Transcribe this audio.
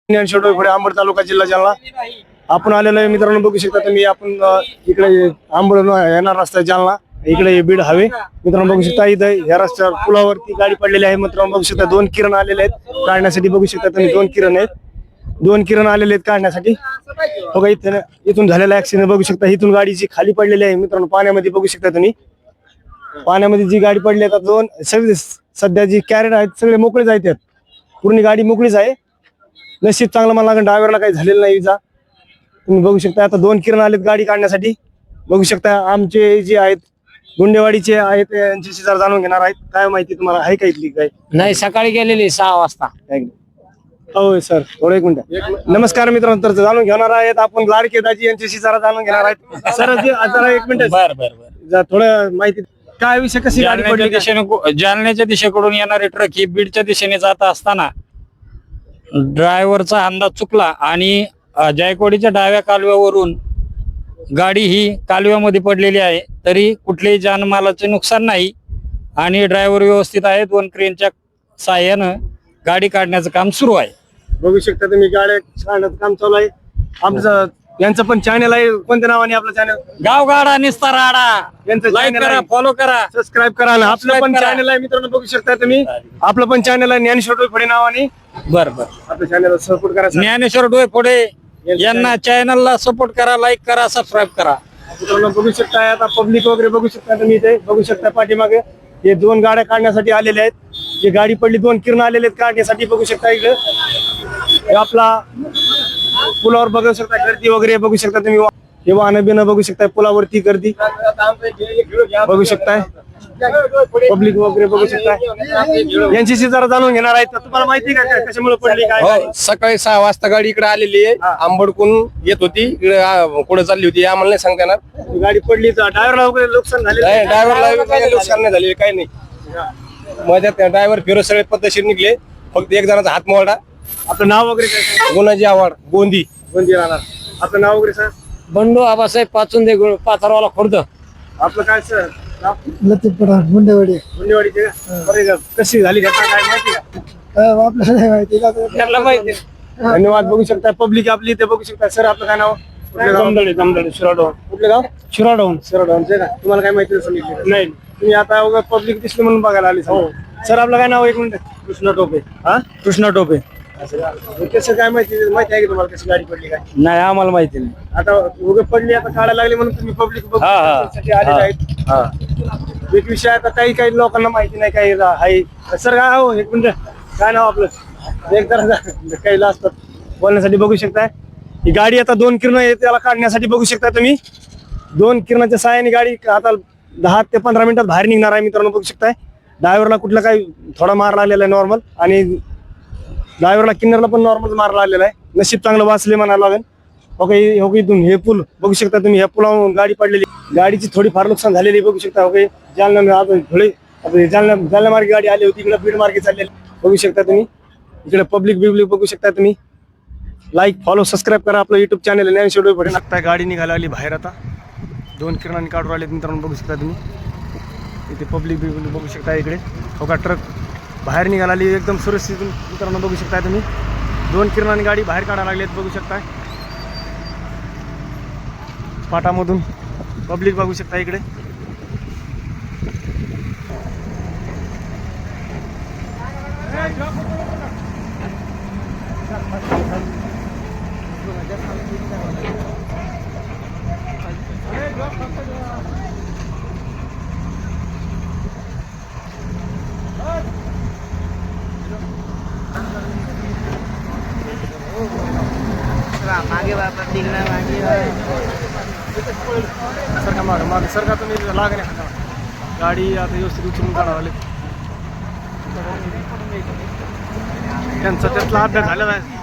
ज्ञानेश्वर पुढे आंबड तालुका जिल्हा जालना आपण आलेलो आहे मित्रांनो. बघू शकता तुम्ही आपण इकडे आंबड येणार रस्ता जालना इकडे बीड हवे मित्रांनो. बघू शकता इथं या रस्त्यावर पुलावरती गाडी पडलेली आहे मित्रांनो. बघू शकता 2 किरण आलेले आहेत काढण्यासाठी. बघू शकता तुम्ही 2 किरण आहेत. 2 किरण आलेले आहेत काढण्यासाठी. बघा इथून झालेला ऍक्सिडेंट बघू शकता. इथून गाडी जी खाली पडलेली आहे मित्रांनो पाण्यामध्ये. बघू शकता तुम्ही पाण्यामध्ये जी गाडी पडली आहे 2 सगळे सध्या जी कॅरेट आहेत सगळे मोकळेच आहेत. पूर्ण गाडी मोकळीच आहे. नशीब चांगलं मला लागेल ड्रायव्हरला काही झालेलं नाही इजा. तुम्ही बघू शकता आता 2 किरण आलेत गाडी काढण्यासाठी. बघू शकता आमचे जे आहेत गुंडेवाडीचे आहेत यांच्याशी जरा जाणून घेणार आहेत. काय माहिती तुम्हाला आहे का इथली काय? नाही सकाळी गेलेली 6 वाजता. हो सर थोडं एक मिनिट. नमस्कार मित्रांनो. तर जाणून घेणार आहेत आपण लाडके दाजी यांच्याशी जरा जाणून घेणार आहेत. सर जरा एक मिनिट थोडं माहिती काय विषय कशी गाडी पडली दिशेने जालन्याच्या दिशेकडून येणारे ट्रक ही बीडच्या दिशेने जात असताना ड्रायव्हरचा अंदाज चुकला आणि जायकवाडीच्या डाव्या कालव्यावरून गाडी ही कालव्यामध्ये पडलेली आहे. तरी कुठलेही जानमालाचे नुकसान नाही आणि ड्रायव्हर व्यवस्थित आहे. 2 क्रेनच्या साह्यानं गाडी काढण्याचं काम सुरू आहे. बघू शकता तुम्ही गाड्या काढण्याचं काम चालू आहे. आमचं यांचं पण चॅनल आहे. कोणत्या नावाने आपलं चॅनल? गावगाडा निस्ताराडा. यांचं लाईक करा, फॉलो करा, सबस्क्राईब करा. आपलं पण चॅनल आहे मित्रांनो. बघू शकता तुम्ही आपलं पण चॅनल आहे ज्ञानेश्वर डोईफोडे नावाने. बरं आपल्या चॅनलला सपोर्ट करा. ज्ञानेश्वर डोईफोडे यांना चॅनलला सपोर्ट करा, लाईक करा, सबस्क्राईब करा. मित्रांनो बघू शकता आता पब्लिक वगैरे बघू शकता तुम्ही इथे. बघू शकता पाठीमागे हे 2 गाड्या काढण्यासाठी आलेले आहेत. जी गाडी पडली 2 किरण आलेले आहेत काढण्यासाठी. बघू शकता इकडे आपला पुलावर बघू शकता गर्दी वगैरे बघू शकता तुम्ही. हे वाहन बिन बघू शकता पुलावरती गर्दी बघू शकताय. पब्लिक वगैरे बघू शकताय. यांच्याशी जरा जाणून घेणार आहेत. तुम्हाला माहिती का कशामुळे पडली काय? सकाळी 6 वाजता गाडी इकडे आलेली आहे. आंबडकून येत होती इकडे पुढे चालली होती. आम्हाला नाही सांगता येणार. गाडी पडली तर ड्रायव्हरला वगैरे नुकसान झाले? ड्रायव्हरला नुकसान नाही झाले काही नाही. मध्यात ड्रायव्हर फिरो सगळे पद्धतशीर निघले. फक्त एक जणाचा हात मोडला. आपलं नाव वगैरे काय? गुणाजी आव्हाड गोंदी राहणार. आपलं नाव वगैरे सर? बंडू आबासाहेब पाचुंदे पाथरवाला खुर्द. आपलं काय सर? लतीफ पठाण गुंडेवाडी. गुंडेवाडीचे का? कशी झाली घटना काय माहिती का? आपल्याला नाही माहिती का? त्याला माहिती. धन्यवाद. बघू शकता पब्लिक आपली इथे बघू शकता. सर आपलं काय नाव? जमदडे शिराडोन. कुठलं गाव? शिराडोनचे का? तुम्हाला काय माहिती सांगितलं नाही? तुम्ही आता पब्लिक दिसली म्हणून बघायला आली. हो सर आपलं काय नाव? 1 मिनिट. कृष्णा टोपे. कृष्णा टोपे. कसं काय माहिती आहे की तुम्हाला कशी गाडी पडली काय? नाही आम्हाला माहिती नाही. आता उगे पडली आता काढायला लागली म्हणून तुम्ही पब्लिक आलेले आहेत. एक विषय आता काही लोकांना माहिती नाही काही आहे. सर काय हो 1 मिनिट. काय नाव आपलं? एक जरा काही असतात बोलण्यासाठी. बघू शकताय ही गाडी आता 2 किरण आहे त्याला काढण्यासाठी. बघू शकता तुम्ही 2 किरणाच्या साहाय्याने गाडी आता 10 ते 15 मिनिटात बाहेर निघणार आहे मित्रांनो. बघू शकताय ड्रायव्हरला कुठला काही थोडा मार लागलेला आहे नॉर्मल आणि ड्रायव्हरला किन्नरला पण नॉर्मल मार लागलेला आहे. नशीब चांगलं वाचले म्हणायला लागेल. ओके इथून हे पूल बघू शकता तुम्ही. ह्या पुलावरून गाडी पडलेली गाडीची थोडी फार नुकसान झालेली बघू शकता. ओके जालना थोडी जालना मार्गे गाडी आली होती. इकडे बीड मार्गे चाललेली बघू शकता तुम्ही. इकडे पब्लिक बघू शकता तुम्ही. लाईक फॉलो सबस्क्राईब करा आपलं युट्यूब चॅनल ज्ञानेश्वर डोईफोडे. आता गाडी निघायला आली बाहेर. आता 2 किरणांनी काढून आले मित्रांनो. बघू शकता तुम्ही इथे पब्लिक बघू शकता. इकडे का ट्रक बाहेर निघाला आली एकदम सुरक्षित मित्रांनो. बघू शकता तुम्ही 2 किरणांनी गाडी बाहेर काढायला लागली बघू शकता. पाटामधून पब्लिक बघू शकता इकडे. मागे बाबा तिकडे मागे सर का तुम्ही लागणे गाडी आता व्यवस्थित उचलून काढावं. त्यांचा त्यातला अभ्यास झालेला आहे.